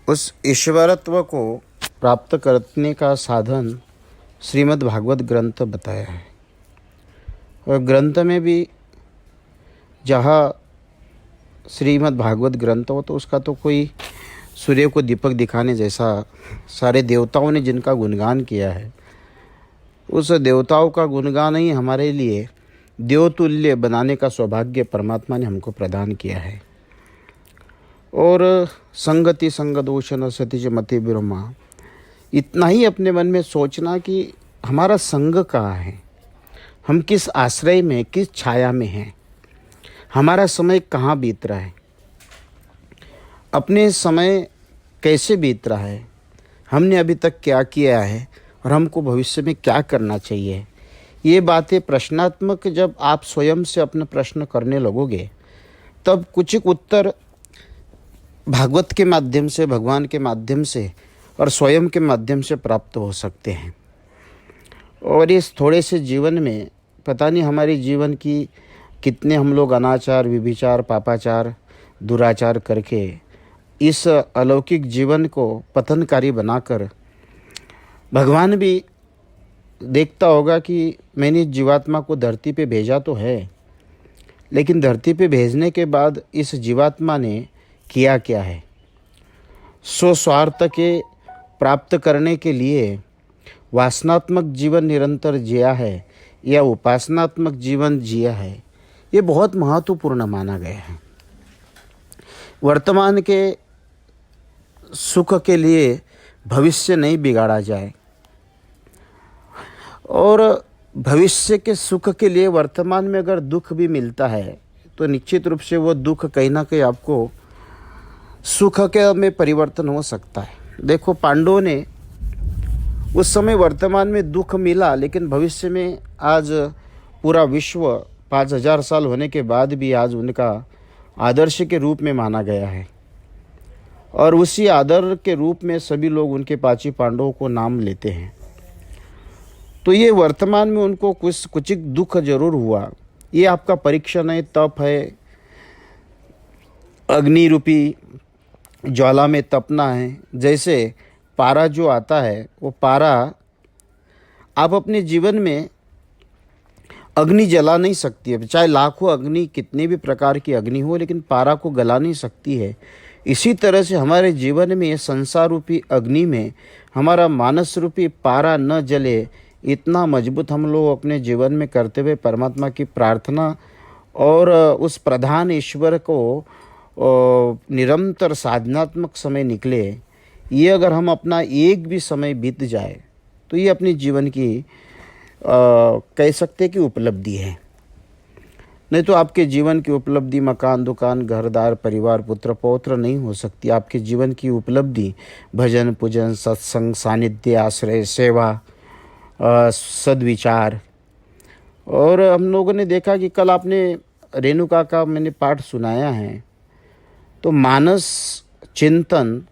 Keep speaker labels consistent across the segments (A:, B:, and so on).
A: उस ईश्वरत्व को प्राप्त करने का साधन श्रीमद् भागवत ग्रंथ बताया है। और ग्रंथ में भी जहाँ श्रीमद् भागवत ग्रंथ हो तो उसका तो कोई सूर्य को दीपक दिखाने जैसा सारे देवताओं ने जिनका गुणगान किया है, उस देवताओं का गुणगान ही हमारे लिए देवतुल्य बनाने का सौभाग्य परमात्मा ने हमको प्रदान किया है। और संगति संगदोषण सतिज मति ब्रह्मा, इतना ही अपने मन में सोचना कि हमारा संग कहाँ है, हम किस आश्रय में, किस छाया में हैं, हमारा समय कहाँ बीत रहा है, अपने समय कैसे बीत रहा है, हमने अभी तक क्या किया है और हमको भविष्य में क्या करना चाहिए। ये बातें प्रश्नात्मक जब आप स्वयं से अपना प्रश्न करने लगोगे तब कुछ उत्तर भागवत के माध्यम से, भगवान के माध्यम से और स्वयं के माध्यम से प्राप्त हो सकते हैं। और इस थोड़े से जीवन में पता नहीं हमारे जीवन की कितने हम लोग अनाचार, व्यभिचार, पापाचार, दुराचार करके इस अलौकिक जीवन को पतनकारी बनाकर भगवान भी देखता होगा कि मैंने इस जीवात्मा को धरती पे भेजा तो है, लेकिन धरती पे भेजने के बाद इस जीवात्मा ने किया क्या है। स्वस्वार्थ के प्राप्त करने के लिए वासनात्मक जीवन निरंतर जिया है या उपासनात्मक जीवन जिया है, ये बहुत महत्वपूर्ण माना गया है। वर्तमान के सुख के लिए भविष्य नहीं बिगाड़ा जाए और भविष्य के सुख के लिए वर्तमान में अगर दुख भी मिलता है तो निश्चित रूप से वो दुख कहीं ना कहीं आपको सुख के में परिवर्तन हो सकता है। देखो, पांडवों ने उस समय वर्तमान में दुख मिला, लेकिन भविष्य में आज पूरा विश्व 5000 साल होने के बाद भी आज उनका आदर्श के रूप में माना गया है और उसी आदर के रूप में सभी लोग उनके पाची पांडवों को नाम लेते हैं। तो ये वर्तमान में उनको कुछ दुख जरूर हुआ। ये आपका परीक्षण है, तप है, अग्नि रूपी ज्वाला में तपना है। जैसे पारा जो आता है, वो पारा आप अपने जीवन में अग्नि जला नहीं सकती है, चाहे लाखों अग्नि, कितने भी प्रकार की अग्नि हो, लेकिन पारा को गला नहीं सकती है। इसी तरह से हमारे जीवन में संसार रूपी अग्नि में हमारा मानस रूपी पारा न जले, इतना मजबूत हम लोग अपने जीवन में करते हुए परमात्मा की प्रार्थना और उस प्रधान ईश्वर को निरंतर साधनात्मक समय निकले, ये अगर हम अपना एक भी समय बीत जाए तो ये अपने जीवन की कह सकते कि उपलब्धि है। नहीं तो आपके जीवन की उपलब्धि मकान, दुकान, घरदार, परिवार, पुत्र पौत्र नहीं हो सकती। आपके जीवन की उपलब्धि भजन, पूजन, सत्संग, सानिध्य, आश्रय, सेवा, सद्विचार। और हम लोगों ने देखा कि कल आपने रेणुका का मैंने पाठ सुनाया है, तो मानस चिंतन,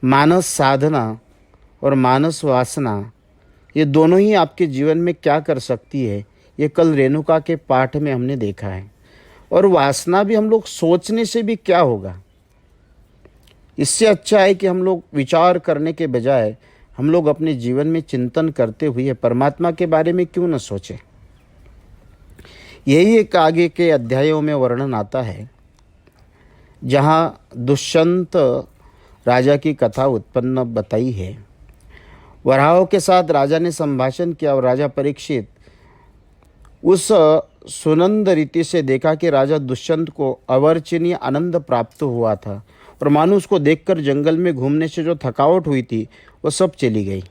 A: मानस साधना और मानस वासना, ये दोनों ही आपके जीवन में क्या कर सकती है, ये कल रेणुका के पाठ में हमने देखा है। और वासना भी हम लोग सोचने से भी क्या होगा, इससे अच्छा है कि हम लोग विचार करने के बजाय हम लोग अपने जीवन में चिंतन करते हुए परमात्मा के बारे में क्यों न सोचें। यही एक आगे के अध्यायों में वर्णन आता है, जहाँ दुष्यंत राजा की कथा उत्पन्न बताई है। वराहों के साथ राजा ने संभाषण किया और राजा परीक्षित उस सुनंद रीति से देखा कि राजा दुष्यंत को अवर्चनीय आनंद प्राप्त हुआ था और मानो उसको देखकर जंगल में घूमने से जो थकावट हुई थी वो सब चली गई।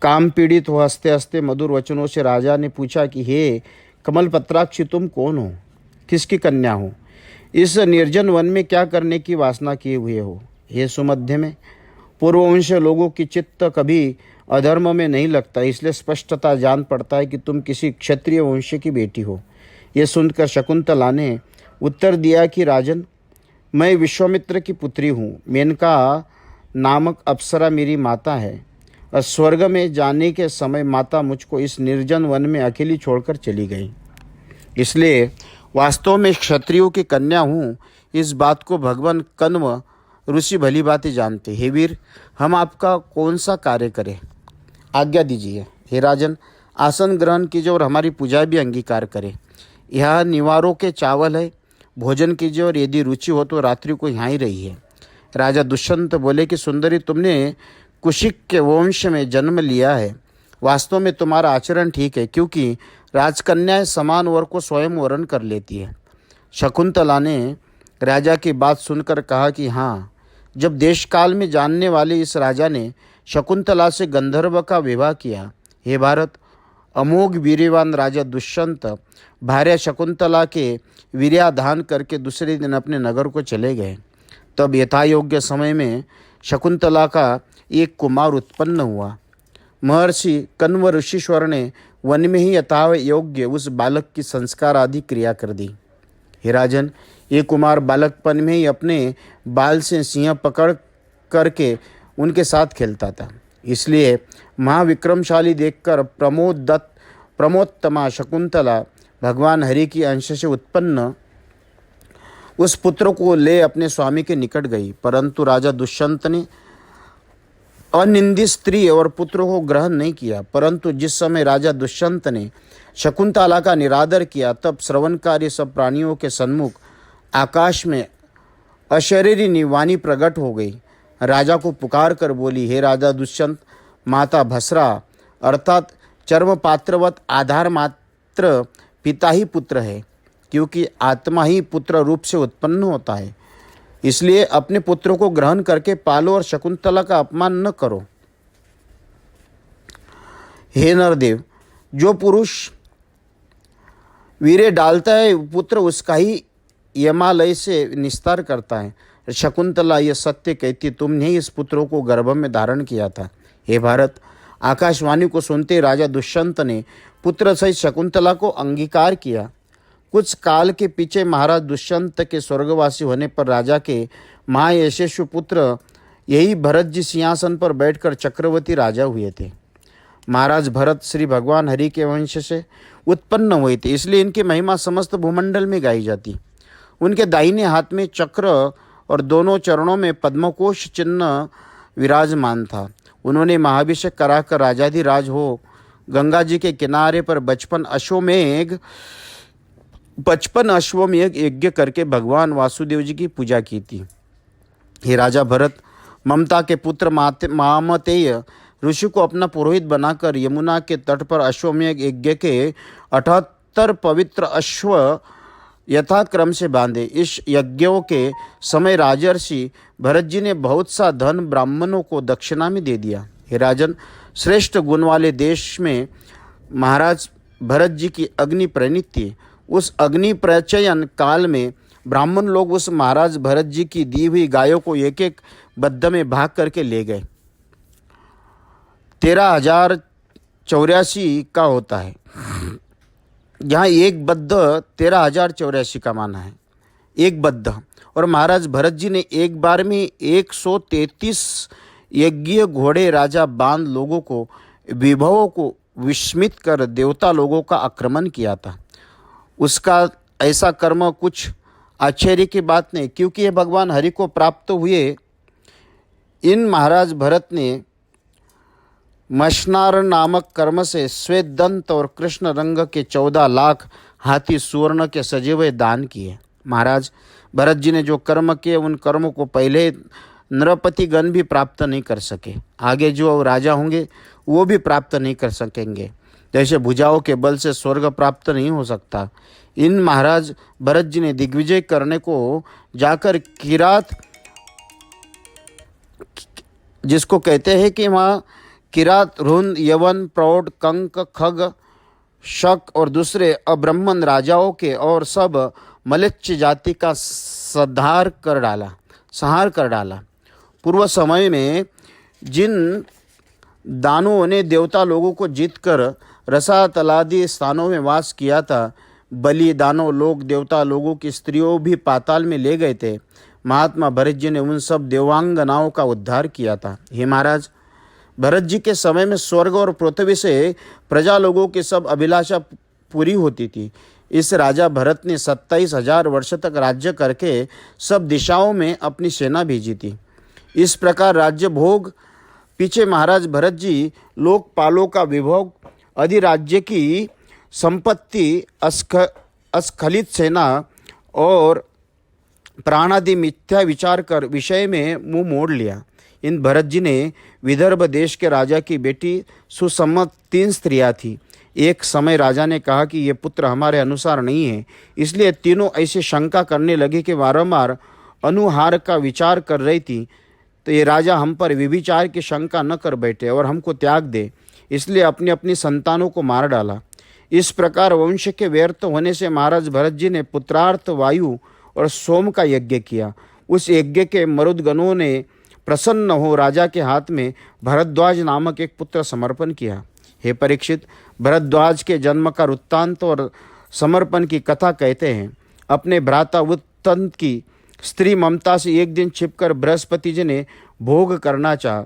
A: काम पीड़ित हो हंसते हंसते मधुर वचनों से राजा ने पूछा कि हे कमल पत्राक्षी, तुम कौन हो, किसकी कन्या हो, इस निर्जन वन में क्या करने की वासना किए हुए हो। हे सुमध्य में, पूर्ववंश लोगों की चित्त कभी अधर्म में नहीं लगता, इसलिए स्पष्टता जान पड़ता है कि तुम किसी क्षत्रिय वंश की बेटी हो। यह सुनकर शकुंतला ने उत्तर दिया कि राजन, मैं विश्वामित्र की पुत्री हूँ। मेनका नामक अप्सरा मेरी माता है और स्वर्ग में जाने के समय माता मुझको इस निर्जन वन में अकेली छोड़कर चली गई। इसलिए वास्तव में क्षत्रियों की कन्या हूँ, इस बात को भगवान कण्व ऋषि भली भांति जानते। हे वीर, हम आपका कौन सा कार्य करें, आज्ञा दीजिए। हे राजन, आसन ग्रहण कीजिए और हमारी पूजा भी अंगीकार करें। यह निवारों के चावल है, भोजन कीजिए और यदि रुचि हो तो रात्रि को यहाँ ही रहिए। राजा दुष्यंत बोले कि सुंदरी, तुमने कुशिक के वंश में जन्म लिया है। वास्तव में तुम्हारा आचरण ठीक है, क्योंकि राजकन्याएं समान वर को स्वयं वरण कर लेती है। शकुंतला ने राजा की बात सुनकर कहा कि हाँ, जब देश काल में जानने वाले इस राजा ने शकुंतला से गंधर्व का विवाह किया। हे भारत, अमोघ वीर्यवान राजा दुष्यंत भार्या शकुंतला के वीर्याधान करके दूसरे दिन अपने नगर को चले गए। तब यथायोग्य समय में शकुंतला का एक कुमार उत्पन्न हुआ। महर्षि कण्व ऋषिश्वर ने वन में ही यथा योग्य उस बालक की संस्कार आदि क्रिया कर दी। हे राजन, ये कुमार बालकपन में ही अपने बाल से सिंह पकड़ करके उनके साथ खेलता था। इसलिए महाविक्रमशाली देखकर प्रमोत्तमा शकुंतला भगवान हरि की अंश से उत्पन्न उस पुत्र को ले अपने स्वामी के निकट गई। परंतु राजा दुष्यंत ने अनिंदित स्त्री और पुत्र को ग्रहण नहीं किया। परंतु जिस समय राजा दुष्यंत ने शकुंतला का निरादर किया, तब श्रवणकारी सब प्राणियों के सन्मुख आकाश में अशरीरी वाणी प्रकट हो गई। राजा को पुकार कर बोली, हे राजा दुष्यंत, माता भस्रा अर्थात चर्म पात्रवत आधार मात्र पिता ही पुत्र है, क्योंकि आत्मा ही पुत्र रूप से उत्पन्न होता है। इसलिए अपने पुत्र को ग्रहण करके पालो और शकुंतला का अपमान न करो। हे नरदेव, जो पुरुष वीर्य डालता है, पुत्र उसका ही यमालय से निस्तार करता है। शकुंतला यह सत्य कहती, तुमने इस पुत्र को गर्भ में धारण किया था। हे भारत, आकाशवाणी को सुनते राजा दुष्यंत ने पुत्र सहित शकुंतला को अंगीकार किया। कुछ काल के पीछे महाराज दुष्यंत के स्वर्गवासी होने पर राजा के महायशस्वी पुत्र यही भरत जी सिंहासन पर बैठकर चक्रवर्ती राजा हुए थे। महाराज भरत श्री भगवान हरि के वंश से उत्पन्न हुए थे, इसलिए इनकी महिमा समस्त भूमंडल में गाई जाती। उनके दाहिने हाथ में चक्र और दोनों चरणों में पद्मकोश चिन्ह विराजमान था। उन्होंने महाभिषेक कराकर राजाधिराज हो गंगा जी के किनारे पर 55 अश्वमेध यज्ञ करके भगवान वासुदेव जी की पूजा की थी। हे राजा भरत, ममता के पुत्र मामतेय ऋषि को अपना पुरोहित बनाकर यमुना के तट पर अश्वमेध यज्ञ के 78 पवित्र अश्व यथाक्रम से बांधे। इस यज्ञों के समय राजर्षि भरत जी ने बहुत सा धन ब्राह्मणों को दक्षिणा में दे दिया। हे राजन, श्रेष्ठ गुण वाले देश में महाराज भरत जी की अग्नि प्रणीत थी। उस अग्नि प्रचयन काल में ब्राह्मण लोग उस महाराज भरत जी की दी हुई गायों को एक एक बद्ध में भाग करके ले गए। 13,084 का होता है, यहाँ एक बद्ध 13,084 का माना है, एक बद्ध। और महाराज भरत जी ने एक बार में 133 यज्ञीय घोड़े राजा बांध लोगों को विभवों को विस्मित कर देवता लोगों का आक्रमण किया था। उसका ऐसा कर्म कुछ आश्चर्य की बात नहीं, क्योंकि ये भगवान हरि को प्राप्त हुए। इन महाराज भरत ने मशनार नामक कर्म से श्वेत दंत और कृष्ण रंग के 14 लाख हाथी सुवर्ण के सजे हुए दान किए। महाराज भरत जी ने जो कर्म किए, उन कर्मों को पहले नरपतिगण भी प्राप्त नहीं कर सके। आगे जो राजा होंगे वो भी प्राप्त नहीं कर सकेंगे। जैसे भुजाओं के बल से स्वर्ग प्राप्त नहीं हो सकता, इन महाराज भरत जी ने दिग्विजय करने को जाकर किरात, जिसको कहते हैं कि वहाँ किरात, रुन, यवन, प्रौढ़, कंक, खग, शक और दूसरे अब्राह्मण राजाओं के और सब मलेच्छ जाति का संहार कर डाला। पूर्व समय में जिन दानवों ने देवता लोगों को जीतकर रसातल आदि स्थानों में वास किया था, बलि दानव लोग देवता लोगों की स्त्रियों भी पाताल में ले गए थे। महात्मा भरत जी ने उन सब देवांगनाओं का उद्धार किया था। हे महाराज, भरत जी के समय में स्वर्ग और पृथ्वी से प्रजा लोगों की सब अभिलाषा पूरी होती थी। इस राजा भरत ने 27,000 वर्ष तक राज्य करके सब दिशाओं में अपनी सेना भेजी थी। इस प्रकार राज्य भोग पीछे महाराज भरत जी लोकपालों का विभोग, अधिराज्य की संपत्ति, अस्खलित सेना और प्राणादि मिथ्या विचार कर विषय में मुंह मोड़ लिया। इन भरत जी ने विदर्भ देश के राजा की बेटी सुसम्मत 3 स्त्रियां थी। एक समय राजा ने कहा कि ये पुत्र हमारे अनुसार नहीं है, इसलिए तीनों ऐसे शंका करने लगे कि बारंबार अनुहार का विचार कर रही थी। तो ये राजा हम पर विभिचार की शंका न कर बैठे और हमको त्याग दे, इसलिए अपनी अपनी संतानों को मार डाला। इस प्रकार वंश के व्यर्थ होने से महाराज भरत जी ने पुत्रार्थ वायु और सोम का यज्ञ किया। उस यज्ञ के मरुदगणों ने प्रसन्न हो राजा के हाथ में भरद्वाज नामक एक पुत्र समर्पण किया। हे परीक्षित, भरद्वाज के जन्म का वृत्तांत और समर्पण की कथा कहते हैं। अपने भ्राता उत्तंत की स्त्री ममता से एक दिन छिपकर बृहस्पति जी ने भोग करना चाहा,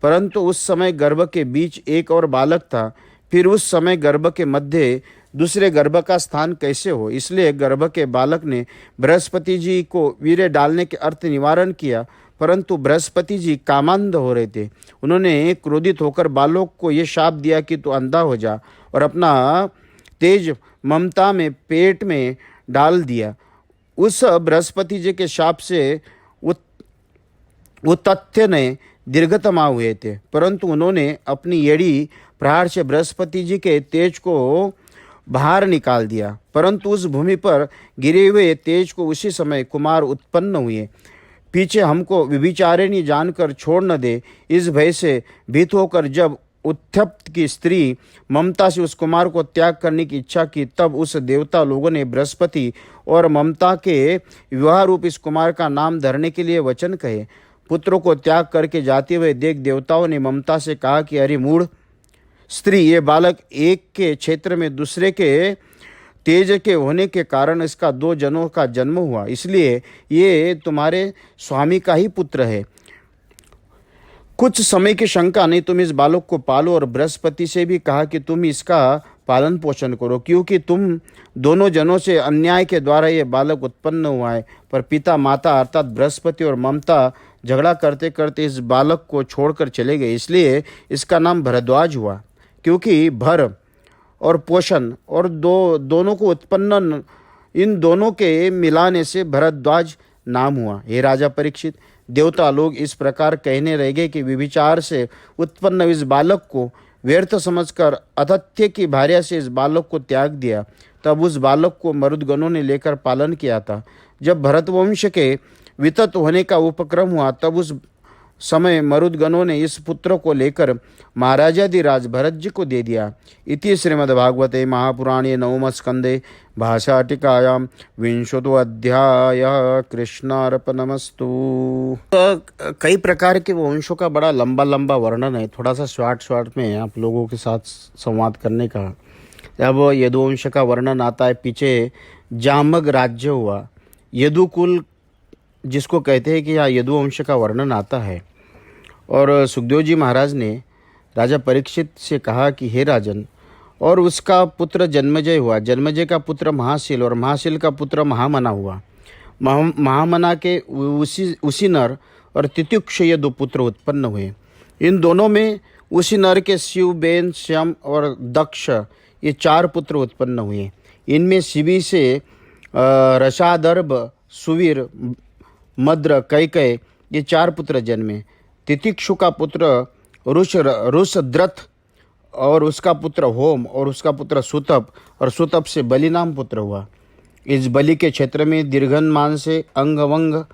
A: परंतु उस समय गर्भ के बीच एक और बालक था। फिर उस समय गर्भ के मध्य दूसरे गर्भ का स्थान कैसे हो, इसलिए गर्भ के बालक ने बृहस्पति जी को वीर्य डालने के अर्थ निवारण किया, परंतु बृहस्पति जी कामांध हो रहे थे। उन्होंने क्रोधित होकर बालक को ये शाप दिया कि तू अंधा हो जा, और अपना तेज ममता में पेट में डाल दिया। उस बृहस्पति जी के शाप से उत्तथ्य ने दीर्घतमा हुए थे, परंतु उन्होंने अपनी एड़ी प्रहार से बृहस्पति जी के तेज को बाहर निकाल दिया, परंतु उस भूमि पर गिरे हुए तेज को उसी समय कुमार उत्पन्न हुए। पीछे हमको विभिचारिणी जानकर छोड़ न दे, इस भय से भीत होकर जब उत्थप्त की स्त्री ममता से उस कुमार को त्याग करने की इच्छा की, तब उस देवता लोगों ने बृहस्पति और ममता के विवाह रूप इस कुमार का नाम धरने के लिए वचन कहे। पुत्रों को त्याग करके जाते हुए देख देवताओं ने ममता से कहा कि अरे मूढ़ स्त्री, ये बालक एक के क्षेत्र में दूसरे के तेज के होने के कारण इसका 2 जनों का जन्म हुआ, इसलिए ये तुम्हारे स्वामी का ही पुत्र है। कुछ समय की शंका नहीं, तुम इस बालक को पालो, और बृहस्पति से भी कहा कि तुम इसका पालन पोषण करो, क्योंकि तुम दोनों जनों से अन्याय के द्वारा ये बालक उत्पन्न हुआ है। पर पिता माता अर्थात बृहस्पति और ममता झगड़ा करते करते इस बालक को छोड़कर चले गए, इसलिए इसका नाम भरद्वाज हुआ, क्योंकि भर और पोषण और दोनों को उत्पन्न, इन दोनों के मिलाने से भरद्वाज नाम हुआ। हे राजा परीक्षित, देवता लोग इस प्रकार कहने रह गए कि विभिचार से उत्पन्न इस बालक को व्यर्थ समझकर अतथ्य की भार्या से इस बालक को त्याग दिया। तब उस बालक को मरुदगणों ने लेकर पालन किया था। जब भरतवंश के वितत होने का उपक्रम हुआ, तब उस समय मरुदगणों ने इस पुत्र को लेकर महाराजाधिराज भरत जी को दे दिया। इति श्रीमद्भागवते महापुराणे नवम स्कंदे भाषाटिकायां 20वां अध्याय कृष्णार्पणमस्तु। कई प्रकार के वंशों का बड़ा लंबा लंबा वर्णन है, थोड़ा सा शॉर्ट में आप लोगों के साथ संवाद करने का। जब यदुवंश का वर्णन आता है, पीछे जामग राज्य हुआ, यदुकुल जिसको कहते हैं कि यहाँ यदुवंश का वर्णन आता है। और सुखदेव जी महाराज ने राजा परीक्षित से कहा कि हे राजन, और उसका पुत्र जन्मजय हुआ, जन्मजय का पुत्र महाशील, और महाशील का पुत्र महामना हुआ। महामना के उसी नर और तित्युक्ष ये 2 पुत्र उत्पन्न हुए। इन दोनों में उसी नर के शिव, बेन, श्याम और दक्ष ये 4 पुत्र उत्पन्न हुए। इनमें शिवी से रसादर्भ, सुवीर, मद्र, कैकय ये 4 पुत्र जन्मे। तितिक्षु का पुत्र रुषद्रथ, और उसका पुत्र होम, और उसका पुत्र सुतप, और सुतप से बलि नाम पुत्र हुआ। इस बलि के क्षेत्र में दीर्घनमान से अंगवंग,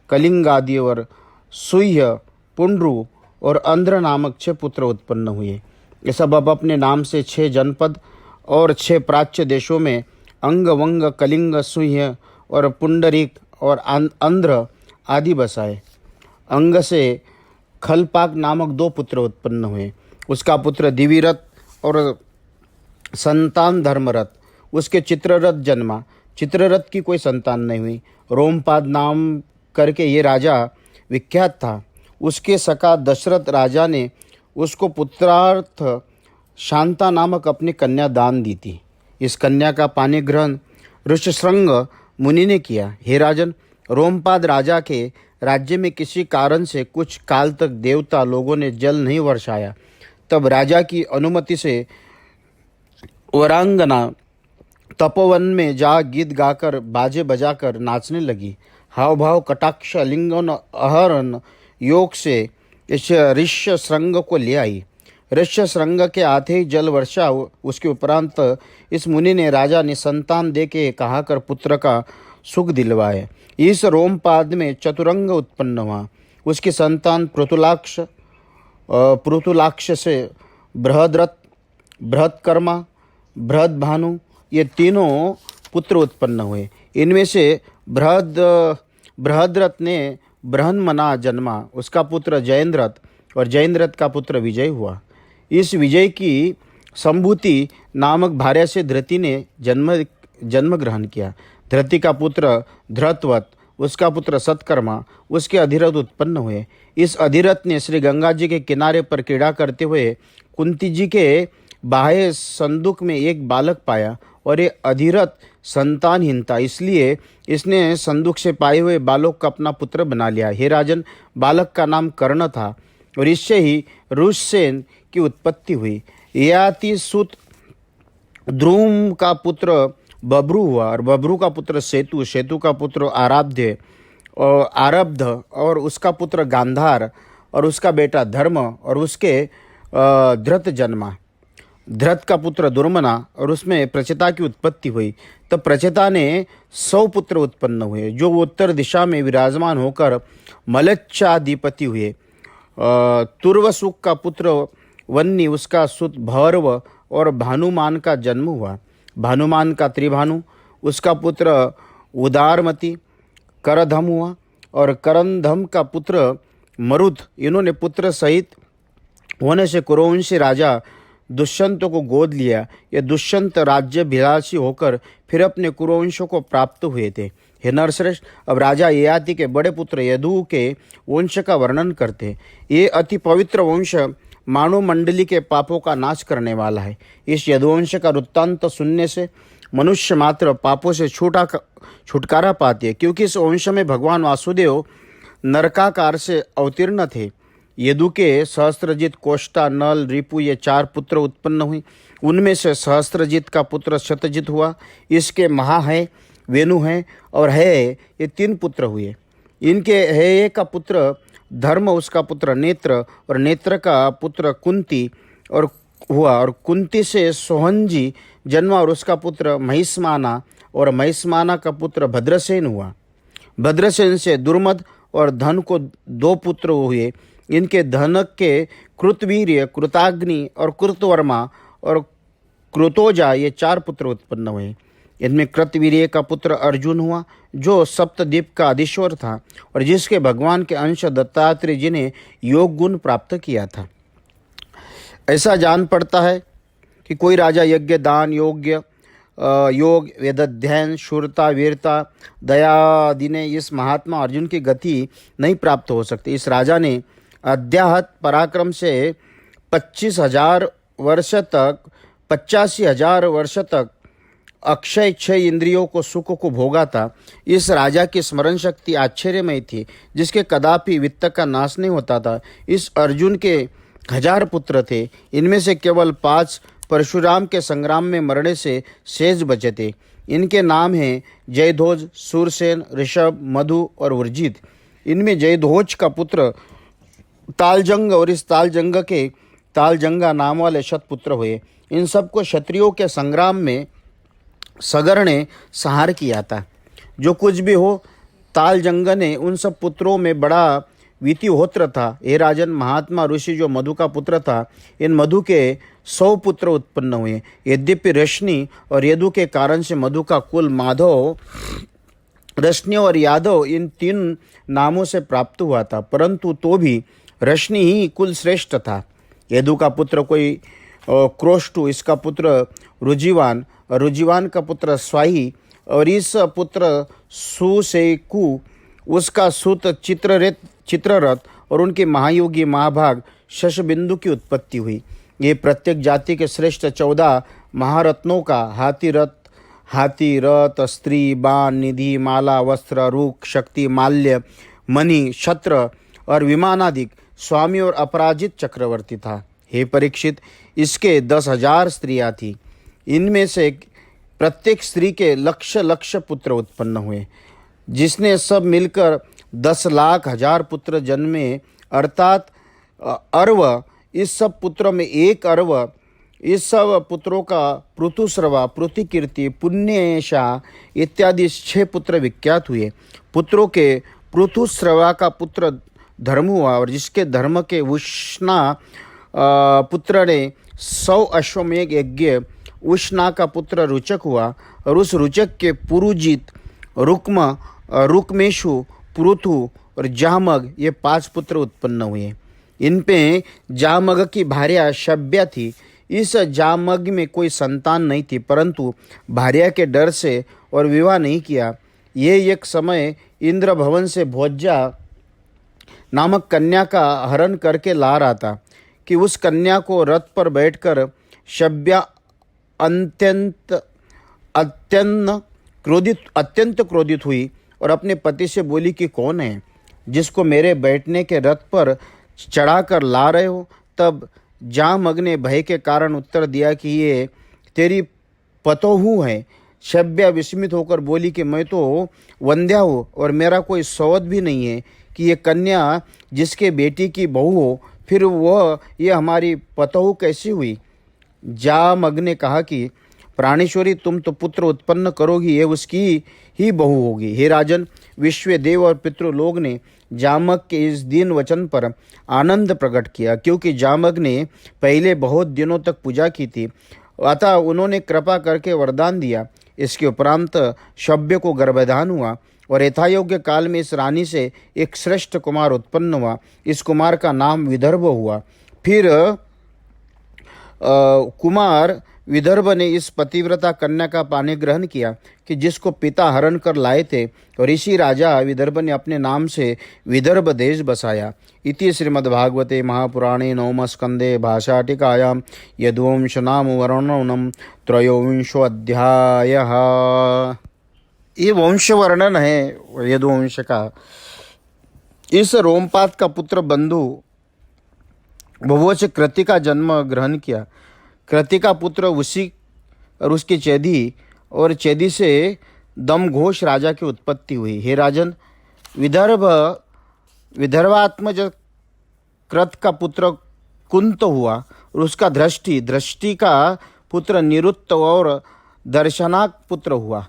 A: कलिंग आदि और सुह्य, पुंड्रु और अंध्र नामक 6 पुत्र उत्पन्न हुए। ये सब अब अपने नाम से 6 जनपद और 6 प्राच्य देशों में अंगवंग, कलिंग, सुह्य और पुंडरीक और अंध्र आदि बसाए। अंग से खलपाक नामक 2 पुत्र उत्पन्न हुए। उसका पुत्र दिविरथ और संतान धर्मरथ। उसके चित्ररथ जन्मा। चित्ररथ की कोई संतान नहीं हुई। रोमपाद नाम करके ये राजा विख्यात था। उसके सखा दशरथ राजा ने उसको पुत्रार्थ शांता नामक अपनी कन्या दान दी थी। इस कन्या का पानी ग्रहण ऋष्यशृंग मुनि ने किया। हे राजन, रोमपाद राजा के राज्य में किसी कारण से कुछ काल तक देवता लोगों ने जल नहीं वर्षाया। तब राजा की अनुमति से वरांगना तपोवन में जा गीत गाकर बाजे बजाकर नाचने लगी। हाव भाव कटाक्ष लिंगन अहरण योग से इस ऋष्य श्रृंग को ले आई। ऋष्य श्रृंग के आते ही जल वर्षा। उसके उपरांत इस मुनि ने राजा ने संतान दे के कहा कर पुत्र का सुख दिलवाए। इस रोमपाद में चतुरंग उत्पन्न हुआ। उसकी संतान पृथुलाक्ष से बृहद्रथ, बृहत्कर्मा, बृहद्भानु ये तीनों पुत्र उत्पन्न हुए। इनमें से बृहद्रथ ने बृहन्मना जन्मा। उसका पुत्र जयेंद्रथ और जयेंद्रथ का पुत्र विजय हुआ। इस विजय की संभूति नामक भार्या से धृति ने जन्म ग्रहण किया। धृति का पुत्र धृतवत, उसका पुत्र सत्कर्मा, उसके अधिरथ उत्पन्न हुए। इस अधिरथ ने श्री गंगा जी के किनारे पर क्रीड़ा करते हुए कुंती जी के बाह्य संदूक में एक बालक पाया और ये अधिरथ संतानहीन था, इसलिए इसने संदूक से पाए हुए बालक का अपना पुत्र बना लिया। हे राजन, बालक का नाम कर्ण था और इससे ही ऋषसेन की उत्पत्ति हुई। ययाति सुत ध्रुव का पुत्र बभ्रु हुआ और बभ्रु का पुत्र सेतु, सेतु का पुत्र आरब्ध और उसका पुत्र गांधार और उसका बेटा धर्म और उसके धृत जन्मा। धृत का पुत्र दुर्मना और उसमें प्रचेता की उत्पत्ति हुई। तब प्रचेता ने 100 पुत्र उत्पन्न हुए जो उत्तर दिशा में विराजमान होकर मलच्छाधिपति हुए। तुर्वसुक का पुत्र वन्नी, उसका सुत भैरव और भानुमान का जन्म हुआ। भानुमान का त्रिभानु, उसका पुत्र उदारमती, करधम हुआ और करंधम का पुत्र मरुत। इन्होंने पुत्र सहित होने से कुरुवंशी राजा दुष्यंत को गोद लिया। ये दुष्यंत राज्य भिलासी होकर फिर अपने कुरुवंशों को प्राप्त हुए थे। हे नरश्रेष्ठ, अब राजा ययाति के बड़े पुत्र यदु के वंश का वर्णन करते। ये अति पवित्र वंश मानव मंडली के पापों का नाश करने वाला है। इस यदुवंश का वृत्तांत सुनने से मनुष्य मात्र पापों से छुटकारा पाते, क्योंकि इस वंश में भगवान वासुदेव नरकाकार से अवतीर्ण थे। यदु के सहस्त्रजित, कोष्टा, नल, रिपु ये 4 पुत्र उत्पन्न हुए। उनमें से सहस्त्रजित का पुत्र शतजित हुआ। इसके महा है, वेणु है और है ये 3 पुत्र हुए। इनके है का पुत्र धर्म, उसका पुत्र नेत्र और नेत्र का पुत्र कुंती और हुआ और कुंती से सोहंजी जन्मा और उसका पुत्र महिष्माना और महिष्माना का पुत्र भद्रसेन हुआ। भद्रसेन से दुर्मद और धन को 2 पुत्र हुए। इनके धनक के कृतवीर्य, कृताग्नि और कृतवर्मा और कृतोजा ये 4 पुत्र उत्पन्न हुए। इनमें कृतवीर्य का पुत्र अर्जुन हुआ जो सप्तद्वीप का अधीश्वर था और जिसके भगवान के अंश दत्तात्रेय जी ने योग गुण प्राप्त किया था। ऐसा जान पड़ता है कि कोई राजा यज्ञ, दान, योग, वेदाध्ययन, शूरता, वीरता, दया आदि ने इस महात्मा अर्जुन की गति नहीं प्राप्त हो सकती। इस राजा ने अध्याहत पराक्रम से 85,000 वर्ष तक अक्षय 6 इंद्रियों को सुख को भोगा था। इस राजा की स्मरण शक्ति आश्चर्यमय थी, जिसके कदापि वित्त का नाश नहीं होता था। इस अर्जुन के 1000 पुत्र थे। इनमें से केवल 5 परशुराम के संग्राम में मरने से शेष बचे थे। इनके नाम हैं जयध्वज, सूरसेन, ऋषभ, मधु और उर्जित। इनमें जयध्वज का पुत्र तालजंग और इस तालजंग के तालजंगा नाम वाले शतपुत्र हुए। इन सबको क्षत्रियों के संग्राम में सगर ने संहार किया था। जो कुछ भी हो, तालजंग ने उन सब पुत्रों में बड़ा वितिहोत्र था। हे राजन, महात्मा ऋषि जो मधु का पुत्र था, इन मधु के 100 पुत्र उत्पन्न हुए। यद्यपि रश्नि और यदु के कारण से मधु का कुल माधव, रश्नि और यादव इन 3 नामों से प्राप्त हुआ था, परंतु तो भी रश्नि ही कुल श्रेष्ठ था। यदु का पुत्र कोई क्रोष्टु, इसका पुत्र रुजिवान, रुजिवान का पुत्र स्वाही और इस पुत्र सुसेकु, उसका सुत चित्ररथ और उनके महायोगी महाभाग शशबिंदु की उत्पत्ति हुई। ये प्रत्येक जाति के श्रेष्ठ 14 महारत्नों का हाथी, रथ, स्त्री, बाण, निधि, माला, वस्त्र, रूख, शक्ति, माल्य, मणि, छत्र और विमानादिक स्वामी और अपराजित चक्रवर्ती था। हे परीक्षित, इसके 10,000 स्त्रियां थीं। इनमें से प्रत्येक स्त्री के लक्ष लक्ष पुत्र उत्पन्न हुए, जिसने सब मिलकर 10,00,000 पुत्र जन्मे, अर्थात अर्व। इस सब पुत्रों में एक अर्व, इस सब पुत्रों का पृथुश्रवा, पृथुकीर्ति, पुण्येशा इत्यादि 6 पुत्र विख्यात हुए। पुत्रों के पृथुश्रवा का पुत्र धर्म हुआ, और जिसके धर्म के उष्णा पुत्र ने 100 अश्वमेघ यज्ञ, उष्णा का पुत्र रुचक हुआ, और उस रुचक के पुरुजित, रुक्म, रुक्मेशु, पृथु और जामग, ये 5 पुत्र उत्पन्न हुए। इन पे जामग की भार्या शब्या थी। इस जामग में कोई संतान नहीं थी, परंतु भार्या के डर से और विवाह नहीं किया। ये एक समय इंद्र भवन से भोज्या नामक कन्या का हरण करके ला रहा था कि उस कन्या को रथ पर बैठकर शब्या अत्यंत क्रोधित हुई और अपने पति से बोली कि कौन है जिसको मेरे बैठने के रथ पर चढ़ाकर ला रहे हो। तब जामग ने भय के कारण उत्तर दिया कि ये तेरी पतोहू है। शब्या विस्मित होकर बोली कि मैं तो वंध्या हूँ और मेरा कोई सौत भी नहीं है कि ये कन्या जिसके बेटी की बहू हो, फिर वह ये हमारी पतोहू कैसी हुई। जामग ने कहा कि प्राणेश्वरी, तुम तो पुत्र उत्पन्न करोगी, ये उसकी ही बहू होगी। हे राजन, विश्व देव और पितृलोक ने जामग के इस दीन वचन पर आनंद प्रकट किया, क्योंकि जामग ने पहले बहुत दिनों तक पूजा की थी, अतः उन्होंने कृपा करके वरदान दिया। इसके उपरांत शब्य को गर्भधान हुआ और यथायोग्य काल में इस रानी से एक श्रेष्ठ कुमार उत्पन्न हुआ। इस कुमार का नाम विदर्भ हुआ। फिर कुमार विदर्भ ने इस पतिव्रता कन्या का पानी ग्रहण किया कि जिसको पिता हरण कर लाए थे, और इसी राजा विदर्भ ने अपने नाम से विदर्भ देश बसाया। इति श्रीमद्भागवते महापुराणे नवम स्कंदे भाषाटिकायां यदुवंश नाम वर्णनम त्रयोविंशो अध्यायः। ये वंश वर्णन है यदुवंश का। इस रोमपाद का पुत्र बंधु बहुओं से कृति का जन्म ग्रहण किया। कृति का पुत्र उसी और उसकी चेदी, और चेदी से दमघोष राजा की उत्पत्ति हुई। हे राजन, विदर्भात्मज कृत का पुत्र कुंत हुआ, और उसका दृष्टि का पुत्र निरुक्त और दर्शनाक पुत्र हुआ।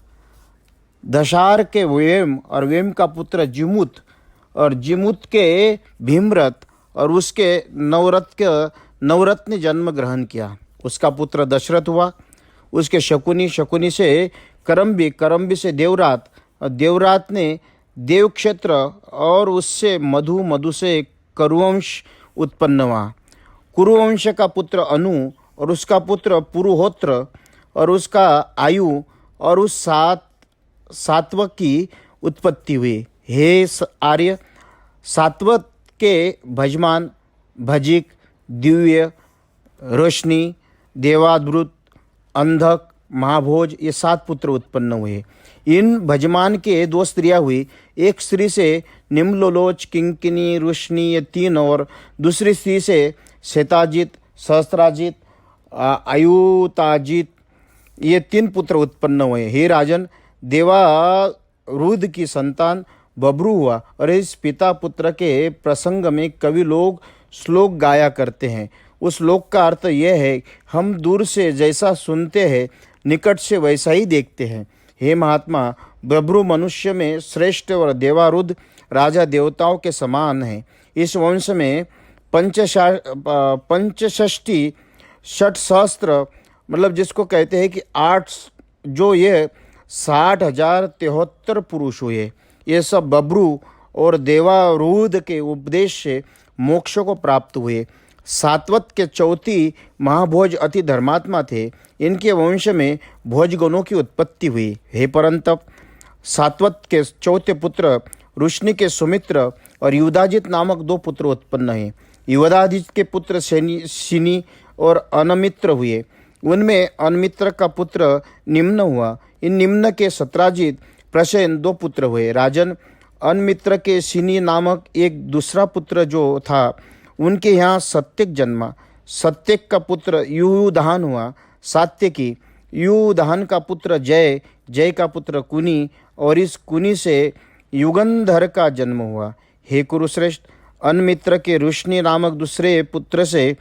A: दशार के वेम, और वेम का पुत्र जिमुत, और जिमुत के भीमरथ, और उसके नवरत्न ने जन्म ग्रहण किया। उसका पुत्र दशरथ हुआ। उसके शकुनी से करम्बी से देवरात, और देवरात ने देवक्षेत्र, और उससे मधु से कुरुवंश उत्पन्न हुआ। कुरुवंश का पुत्र अनु, और उसका पुत्र पुरुहोत्र, और उसका आयु, और उस सात्वक की उत्पत्ति हुई। हे आर्य, सात्वत के भजमान, भजिक, दिव्य, रोशनी, देवाद्भुत, अंधक, महाभोज, ये 7 पुत्र उत्पन्न हुए। इन भजमान के 2 स्त्रियां हुई। एक स्त्री से निम्नलोच, किंकिनी, रोशनी, ये 3, और दूसरी स्त्री से श्वेताजित, सहस्त्राजित, आयुताजित, ये 3 पुत्र उत्पन्न हुए। हे राजन, देवारुद की संतान बब्रू हुआ, और इस पिता पुत्र के प्रसंग में कवि लोग श्लोक गाया करते हैं। उस श्लोक का अर्थ यह है, हम दूर से जैसा सुनते हैं निकट से वैसा ही देखते हैं। हे महात्मा, बब्रू मनुष्य में श्रेष्ठ और देवारुद राजा देवताओं के समान है। इस वंश में पंचषष्टि षट सहस्त्र, मतलब जिसको कहते हैं कि 8, जो ये 60,073 पुरुष हुए। ये सब बब्रू और देवारूद के उपदेश से मोक्ष को प्राप्त हुए। सात्वत के चौथी महाभोज अति धर्मात्मा थे। इनके वंश में भोजगणों की उत्पत्ति हुई। हे परंतप, सात्वत के चौथे पुत्र रुष्णि के सुमित्र और युधाजित नामक 2 पुत्र उत्पन्न हैं। युधाजित के पुत्र शिनी और अनमित्र हुए। उनमें अनमित्र का पुत्र निम्न हुआ। इन निम्न के सत्राजित प्रसेन 2 पुत्र हुए। राजन, अनमित्र के सिनी नामक एक दूसरा पुत्र जो था, उनके यहाँ सत्यक जन्मा। सत्यक का पुत्र युधान हुआ। सात्यकी, युधान का पुत्र जय, जय का पुत्र कुनी, और इस कुनी से युगंधर का जन्म हुआ। हे कुरुश्रेष्ठ, अनमित्र के ऋष्णि नामक दूसरे पुत्र से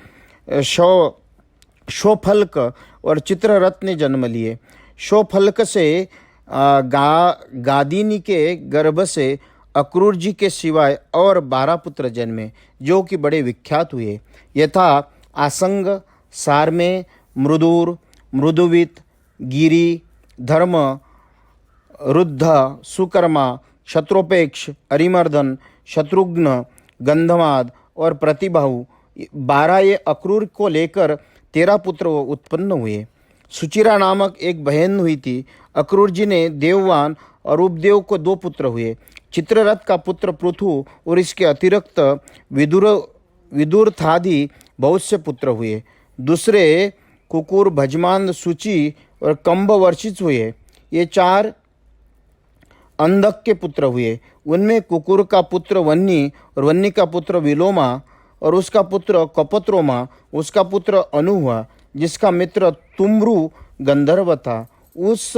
A: शोफल्क और चित्ररथ ने जन्म लिए। शोफल्क से गादिनी के गर्भ से अक्रूर जी के सिवाय और 12 पुत्र जन्मे, जो कि बड़े विख्यात हुए, यथा आसंग, सारमे, मृदुर, मृदुवित, गिरी, धर्म, रुद्ध, सुकर्मा, शत्रुपेक्ष, अरिमर्दन, शत्रुघ्न, गंधमाद और प्रतिबाहु। 12 ये अक्रूर को लेकर 13 पुत्र उत्पन्न हुए। सुचिरा नामक एक बहन हुई थी। अक्रूर जी ने देववान और उपदेव को 2 पुत्र हुए। चित्ररथ का पुत्र पृथु और इसके अतिरिक्त विदुरथादि बहुत से पुत्र हुए। दूसरे कुकुर, भजमान, सुचि और कंब वर्षित हुए। ये 4 अंधक के पुत्र हुए। उनमें कुकुर का पुत्र वन्नी और वन्नी का पुत्र विलोमा और उसका पुत्र कपत्रोमा, उसका पुत्र अनु हुआ, जिसका मित्र तुम्रु गंधर्व था। उस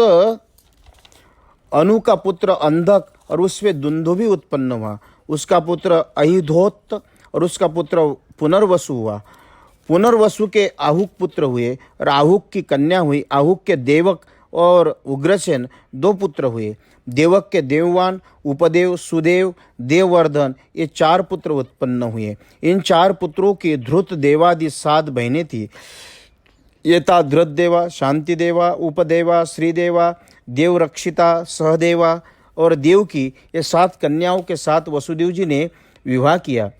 A: अनु का पुत्र अंधक और उसमें दुंदुभि उत्पन्न हुआ। उसका पुत्र अहिधोत और उसका पुत्र पुनर्वसु हुआ। पुनर्वसु के आहुक पुत्र हुए और आहुक की कन्या हुई। आहुक के देवक और उग्रसेन 2 पुत्र हुए। देवक के देववान, उपदेव, सुदेव, देववर्धन, ये 4 पुत्र उत्पन्न हुए। इन 4 पुत्रों की धृत देवादि 7 बहनें थी। ये था धृत देवा, शांति देवा, उपदेवा, श्रीदेवा, देवरक्षिता, सहदेवा और देव की। ये 7 कन्याओं के साथ वसुदेव जी ने विवाह किया।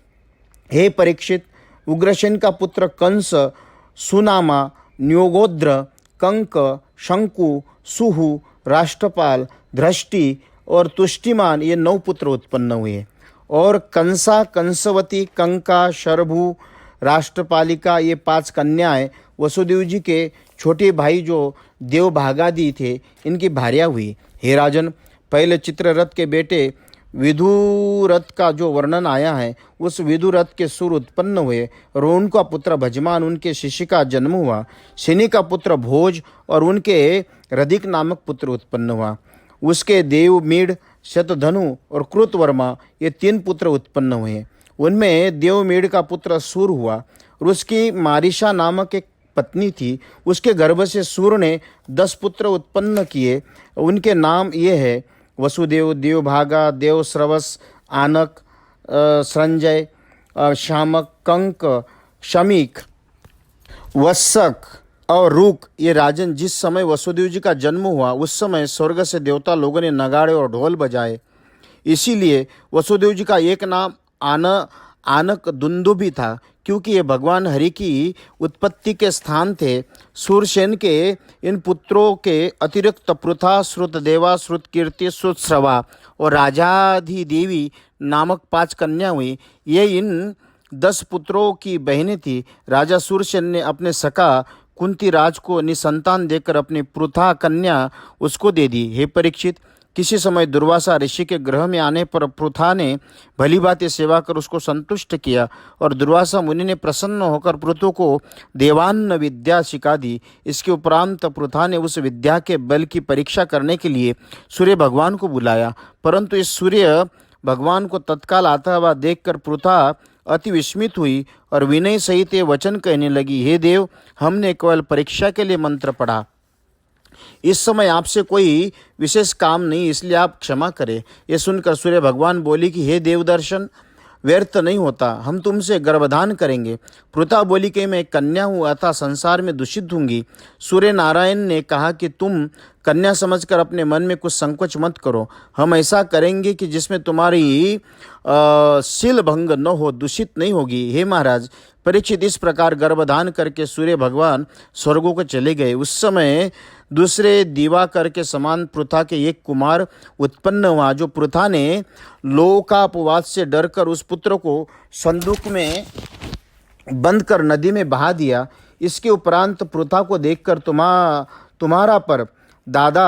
A: हे परीक्षित, उग्रसेन का पुत्र कंस, सुनामा, न्योगोद्र, कंक, शंकु, सुहु, राष्ट्रपाल, धृष्टि और तुष्टिमान, ये 9 पुत्र उत्पन्न हुए। और कंसा, कंसवती, कंका, शरभु, राष्ट्रपालिका, ये 5 कन्याएं वसुदेव जी के छोटे भाई जो देवभागादि थे, इनकी भार्या हुई। हे राजन, पहले चित्ररथ के बेटे विदुरथ का जो वर्णन आया है, उस विदुरथ के सुर उत्पन्न हुए और उनका पुत्र भजमान, उनके शिष्य का जन्म हुआ। शनि का पुत्र भोज और उनके रधिक नामक पुत्र उत्पन्न हुआ। उसके देवमीढ़, शतधनु और कृतवर्मा, ये 3 पुत्र उत्पन्न हुए। उनमें देवमीढ़ का पुत्र सूर हुआ और उसकी मारिशा नामक एक पत्नी थी। उसके गर्भ से सूर ने 10 पुत्र उत्पन्न किए। उनके नाम ये है वसुदेव, देवभागा, देवश्रवस, आनक, संजय, शामक, कंक, शमीक, वत्सक और रूक। ये राजन, जिस समय वसुदेव जी का जन्म हुआ उस समय स्वर्ग से देवता लोगों ने नगाड़े और ढोल बजाए। इसीलिए वसुदेव जी का एक नाम आनक दुंदुभि था, क्योंकि ये भगवान हरि की उत्पत्ति के स्थान थे। सूरसेन के इन पुत्रों के अतिरिक्त पृथा, श्रुतदेवा, श्रुतकीर्ति, श्रुतश्रवा और राजाधिदेवी नामक 5 कन्या हुई। ये इन 10 पुत्रों की बहनें थी। राजा सूरसेन ने अपने सखा कुंती राज को निसंतान देकर अपनी पृथा कन्या उसको दे दी। हे परीक्षित, किसी समय दुर्वासा ऋषि के गृह में आने पर पृथा ने भली भांति सेवा कर उसको संतुष्ट किया और दुर्वासा मुनि ने प्रसन्न होकर पृथु को देवान्न विद्या सिखा दी। इसके उपरांत पृथा ने उस विद्या के बल की परीक्षा करने के लिए सूर्य भगवान को बुलाया, परंतु इस सूर्य भगवान को तत्काल आता हुआ देखकर पृथा अति विस्मित हुई और विनय सहित ये वचन कहने लगी, हे देव, हमने केवल परीक्षा के लिए मंत्र पढ़ा। इस समय आपसे कोई विशेष काम नहीं, इसलिए आप क्षमा करें। ये सुनकर सूर्य भगवान बोली कि हे देवदर्शन, व्यर्थ नहीं होता, हम तुमसे गर्भधान करेंगे। पृथा बोली कि मैं कन्या हूँ, अतः संसार में दूषित होंगी। सूर्य नारायण ने कहा कि तुम कन्या समझकर अपने मन में कुछ संकोच मत करो। हम ऐसा करेंगे कि जिसमें तुम्हारी शील भंग न हो, दूषित नहीं होगी। हे महाराज परीक्षित, इस प्रकार गर्भधान करके सूर्य भगवान स्वर्गों को चले गए। उस समय दूसरे दिवाकर के समान पृथा के एक कुमार उत्पन्न हुआ, जो पृथा ने लोकापवाद से डरकर उस पुत्र को संदूक में बंद कर नदी में बहा दिया। इसके उपरांत प्रथा को देखकर तुम्हारा पर दादा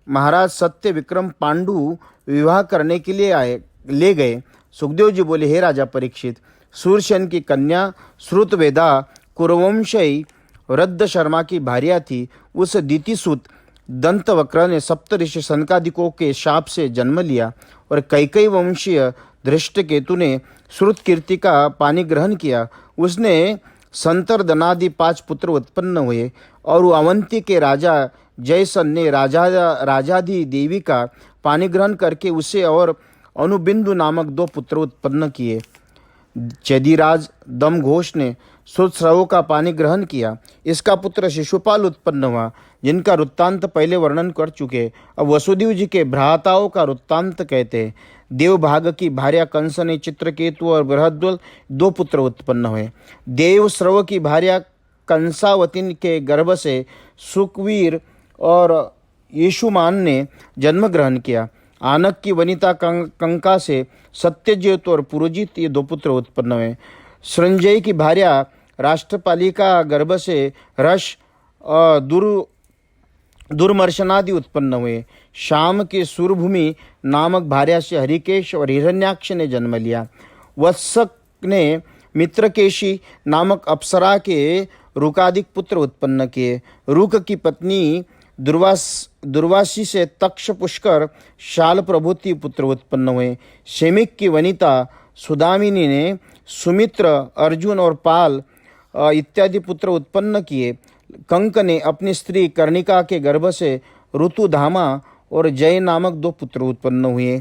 A: महाराज सत्य विक्रम पांडु विवाह करने के लिए ले गए। सुखदेव जी बोले, हे राजा परीक्षित, सूरसेन की कन्या श्रुतवेदा कुरुवंशी वृद्ध शर्मा की भार्या थी। उस दितिसूत दंतवक्र ने सप्तऋषि सनकादिकों के शाप से जन्म लिया और कैकई वंशीय धृष्टकेतु ने श्रुत कीर्ति का पानी ग्रहण किया। उसने संतर्दनादि 5 पुत्र उत्पन्न हुए और अवंती के राजा जयसन ने राजादि देवी का पानी ग्रहण करके उसे और अनुबिंदु नामक 2 पुत्र उत्पन्न किए। चेदीराज दमघोष ने श्रुतस्रव का पानी ग्रहण किया। इसका पुत्र शिशुपाल उत्पन्न हुआ, जिनका वृत्तांत पहले वर्णन कर चुके। अब वसुदेव जी के भ्राताओं का वृत्तांत कहते हैं। देवभाग की भार्या कंस ने चित्रकेतु और बृहद्वल 2 पुत्र उत्पन्न हुए। देवस्रव की भार्या कंसावती के गर्भ से सुकवीर और यीशुमान ने जन्म ग्रहण किया। आनक की वनिता कंका से सत्यजित और पुरोजित ये 2 पुत्र उत्पन्न हुए। सृंजय की भार्या राष्ट्रपालिका गर्भ से रश और दुर्मर्शनादि उत्पन्न हुए। शाम के सूरभूमि नामक भार्या से हरिकेश और हिरण्याक्ष ने जन्म लिया। वत्सक ने मित्रकेशी नामक अप्सरा के रुकादिक पुत्र उत्पन्न किए। रुक की पत्नी दुर्वासी से तक्ष पुष्कर शाल प्रभृति पुत्र उत्पन्न हुए। शेमिक की वनिता सुदामिनी ने सुमित्र, अर्जुन और पाल इत्यादि पुत्र उत्पन्न किए। कंक ने अपनी स्त्री कर्णिका के गर्भ से ऋतुधामा और जय नामक 2 पुत्र उत्पन्न हुए।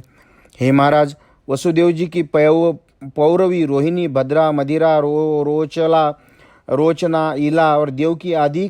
A: हे महाराज, वसुदेव जी की पौरवी रोहिणी, भद्रा, मदिरा, रोचना, इला और देवकी आदि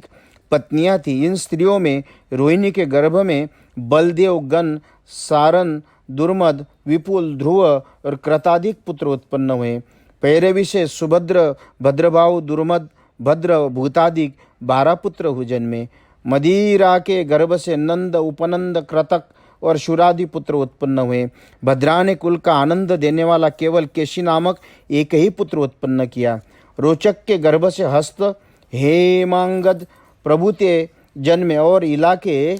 A: पत्नियां थी। इन स्त्रियों में रोहिणी के गर्भ में बलदेव, गण, सारन, दुर्मद, विपुल, ध्रुव और कृतादिक पुत्र उत्पन्न हुए। पैरवी से सुभद्र, भद्रभाव, दुर्मद, भद्र, भूतादिक 12 पुत्र हुए जन्मे। मदिरा के गर्भ से नंद, उपनंद, कृतक और शुरादि पुत्र उत्पन्न हुए। भद्रा ने कुल का आनंद देने वाला केवल केशी नामक एक ही पुत्र उत्पन्न किया। रोचक के गर्भ से हस्त, हेमांगद प्रभुते जन्मे और इलाके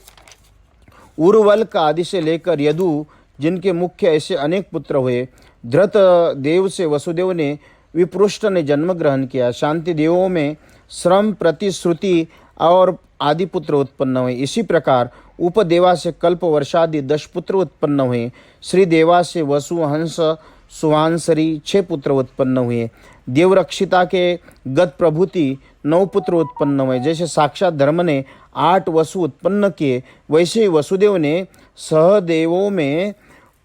A: उर्वल्क आदि से लेकर यदु, जिनके मुख्य ऐसे अनेक पुत्र हुए। धृत देव से वसुदेव ने विपृष्ट ने जन्म ग्रहण किया। शांति देवों में श्रम, प्रतिश्रुति और आदि पुत्र उत्पन्न हुए। इसी प्रकार उपदेवा से कल्प वर्षादि 10 पुत्र उत्पन्न हुए। श्री देवा से वसु, हंस, सुवांसरी 6 पुत्र उत्पन्न हुए। देवरक्षिता के गद प्रभुति 9 पुत्र उत्पन्न हुए। जैसे साक्षात धर्म ने 8 वसु उत्पन्न किए, वैसे ही वसुदेव ने सहदेवों में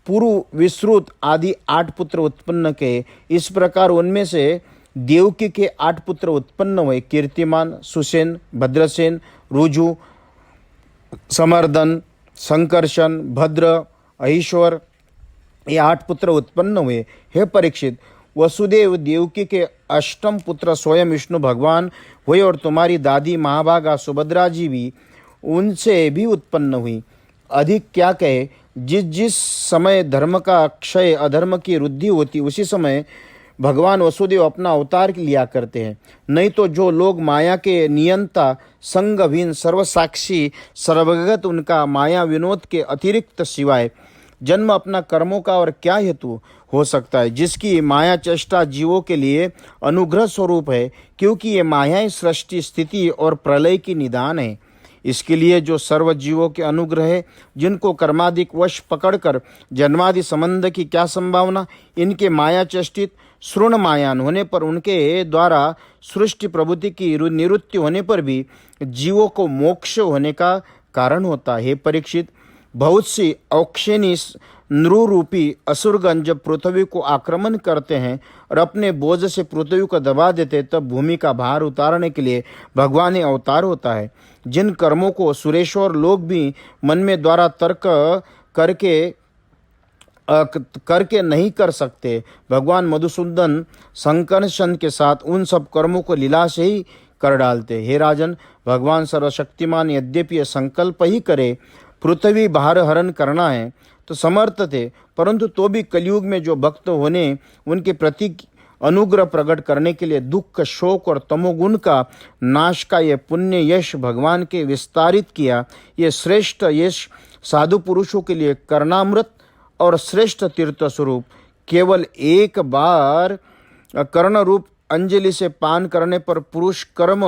A: पुरु, विश्रुत आदि 8 पुत्र उत्पन्न किए। इस प्रकार उनमें से देवकी के 8 पुत्र उत्पन्न हुए। कीर्तिमान, सुसेन, भद्रसेन, रुजु, समर्दन, संकर्षण, भद्र, अहिश्वर ये 8 पुत्र उत्पन्न हुए। हे परीक्षित, वसुदेव देवकी के 8म पुत्र स्वयं विष्णु भगवान हुए और तुम्हारी दादी महाभागा सुभद्रा जी भी उनसे भी उत्पन्न हुई। अधिक क्या कहे, जिस समय धर्म का क्षय, अधर्म की वृद्धि होती, उसी समय भगवान वसुदेव अपना अवतार लिया करते हैं। नहीं तो जो लोग माया के नियंता, संगहीन, सर्वसाक्षी, सर्वगत, उनका माया विनोद के अतिरिक्त सिवाय जन्म अपना कर्मों का और क्या हेतु हो सकता है, जिसकी माया चेष्टा जीवों के लिए अनुग्रह स्वरूप है, क्योंकि ये माया सृष्टि, स्थिति और प्रलय की निदान है। इसके लिए जो सर्व जीवों के अनुग्रह है, जिनको कर्मादिक वश पकड़कर जन्मादि संबंध की क्या संभावना, इनके माया चेष्टित श्रुण मायान होने पर, उनके द्वारा सृष्टि प्रभुति की निवृत्ति होने पर भी जीवों को मोक्ष होने का कारण होता है। परीक्षित, बहुत सी औक्षेनी नृरूपी असुरगण जब पृथ्वी को आक्रमण करते हैं और अपने बोझ से पृथ्वी को दबा देते, तब भूमि का भार उतारने के लिए भगवान ही अवतार होता है। जिन कर्मों को सुरेश्वर लोग भी मन में द्वारा तर्क करके नहीं कर सकते, भगवान मधुसूदन संकर्षण के साथ उन सब कर्मों को लीला से ही कर डालते। हे राजन, भगवान सर्वशक्तिमान यद्यपि संकल्प ही करे पृथ्वी भार हरण करना है तो समर्थ थे, परंतु तो भी कलयुग में जो भक्त होने उनके प्रति अनुग्रह प्रकट करने के लिए दुख, शोक और तमोगुण का नाश का ये पुण्य यश भगवान के विस्तारित किया। ये श्रेष्ठ यश साधु पुरुषों के लिए कर्णामृत और श्रेष्ठ तीर्थ स्वरूप केवल एक बार कर्ण रूप अंजलि से पान करने पर पुरुष कर्म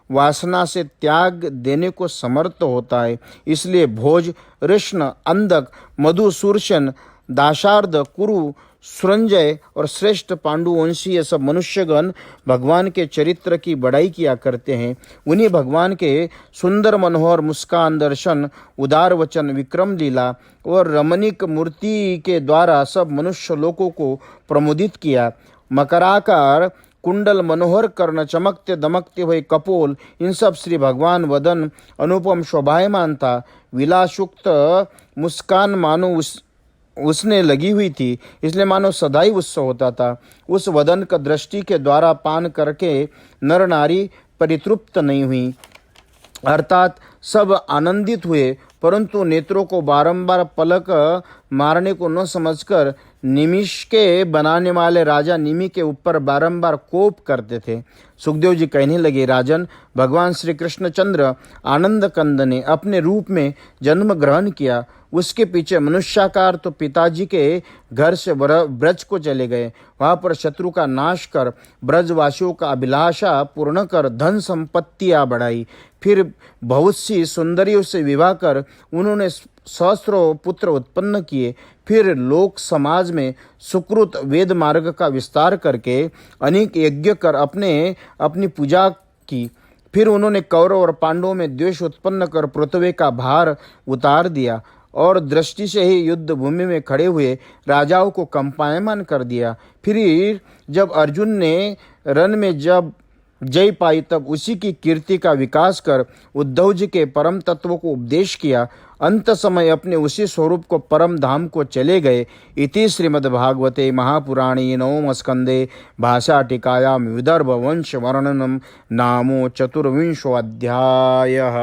A: वासना से त्याग देने को समर्थ होता है। इसलिए भोज, कृष्ण, अंधक, मधु, सूर्शन, दाशार्ध, कुरु, सुरंजय और श्रेष्ठ पांडुवंशी ये सब मनुष्यगण भगवान के चरित्र की बड़ाई किया करते हैं। उन्हीं भगवान के सुंदर मनोहर मुस्कान दर्शन, उदार वचन, विक्रम लीला और रमणीक मूर्ति के द्वारा सब मनुष्य लोकों को प्रमुदित किया। मकराकार कुंडल, मनोहर कर्ण, चमकते दमकते हुए कपोल, इन सब श्री भगवान वदन अनुपम शोभायमान था। विलासयुक्त मुस्कान मानो उसने लगी हुई थी, इसलिए मानो सदा ही उत्सव होता था। उस वदन का दृष्टि के द्वारा पान करके नर नारी परितृप्त नहीं हुई, अर्थात सब आनंदित हुए, परंतु नेत्रों को बारंबार पलक मारने को न समझकर निमिष के बनाने वाले राजा निमि के ऊपर बारंबार कोप करते थे। सुखदेव जी कहने लगे, राजन, भगवान श्री कृष्णचंद्र आनंद कंद ने अपने रूप में जन्म ग्रहण किया। उसके पीछे मनुष्याकार तो पिताजी के घर से ब्रज को चले गए। वहां पर शत्रु का नाश कर ब्रजवासियों का अभिलाषा पूर्ण कर धन संपत्तियां बढ़ाई। फिर बहुत सी सुंदरियों से विवाह कर उन्होंने सहस्त्रों पुत्र उत्पन्न किए। फिर लोक समाज में सुकृत वेद मार्ग का विस्तार करके अनेक यज्ञ कर अपनी पूजा की। फिर उन्होंने कौरव और पांडवों में द्वेष उत्पन्न कर पृथ्वी का भार उतार दिया और दृष्टि से ही युद्ध भूमि में खड़े हुए राजाओं को कंपायमान कर दिया। फिर जब अर्जुन ने रण में जब जय पाई तब उसी की कीर्ति का विकास कर उद्धव जी के परम तत्व को उपदेश किया। अंत समय अपने उसी स्वरूप को परम धाम को चले गए। इति श्रीमद्भागवते महापुराणे नवम स्कंदे भाषा टीकायां विदर्भ वंश वर्णनम नामो चतुर्विंशो अध्यायः।